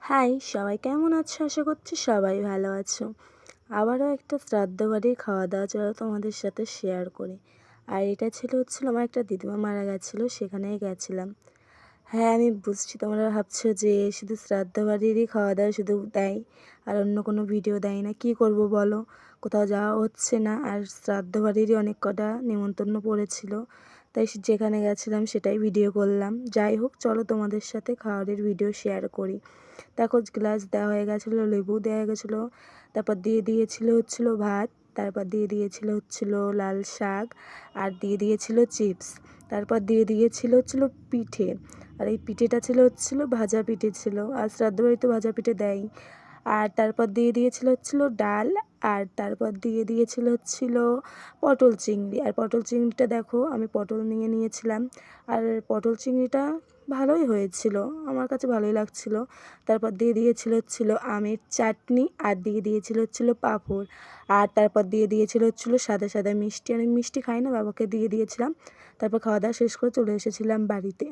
High, সবাই কেমন আছো? আশা করছি সবাই ভালো আছো। আবারও একটা শ্রাদ্ধ বাড়ির খাওয়া দাওয়া চলো তোমাদের সাথে শেয়ার করি। আর এটা হচ্ছিল আমার একটা দিদিমা মারা গেছিলো, সেখানেই গেছিলাম। হ্যাঁ, আমি বুঝছি তোমরা ভাবছো যে শুধু শ্রাদ্ধ বাড়িরই খাওয়া দাওয়া শুধু দেয় আর অন্য কোনো ভিডিও দেয় না। কি করব বলো, কোথাও যাওয়া হচ্ছে না, আর শ্রাদ্ধ বাড়িরই অনেক কটা নেমন্তন্ন পড়েছিল, তাই যেখানে গেছিলাম সেটাই ভিডিও করলাম। যাই হোক, চলো তোমাদের সাথে খাওয়ারের ভিডিও শেয়ার করি। দেখো, গ্লাস দেওয়া হয়ে গেছিলো, লেবু দেওয়া গেছিলো, তারপর হচ্ছিল ভাত, তারপর হচ্ছিল লাল শাক, আর দিয়েছিল চিপস, তারপর হচ্ছিল পিঠে। আর এই পিঠেটা হচ্ছিল ভাজা পিঠে ছিল, আর শ্রাদ্ধ বাড়িতে ভাজা পিঠে দেয়। আর তারপর হচ্ছিল ডাল, আর তারপর হচ্ছিল পটল চিংড়ি। আর পটল চিংড়িটা দেখো, আমি পটল নিয়েছিলাম, আর পটল চিংড়িটা ভালোই হয়েছিল, আমার কাছে ভালোই লাগছিল। তারপর হচ্ছিল আমের চাটনি, আর হচ্ছিল পাঁপড়, আর তারপর হচ্ছিল সাদা সাদা মিষ্টি। আমি মিষ্টি খাই না, বাবাকে দিয়েছিলাম। তারপর খাওয়া দাওয়া শেষ করে চলে এসেছিলাম বাড়িতে।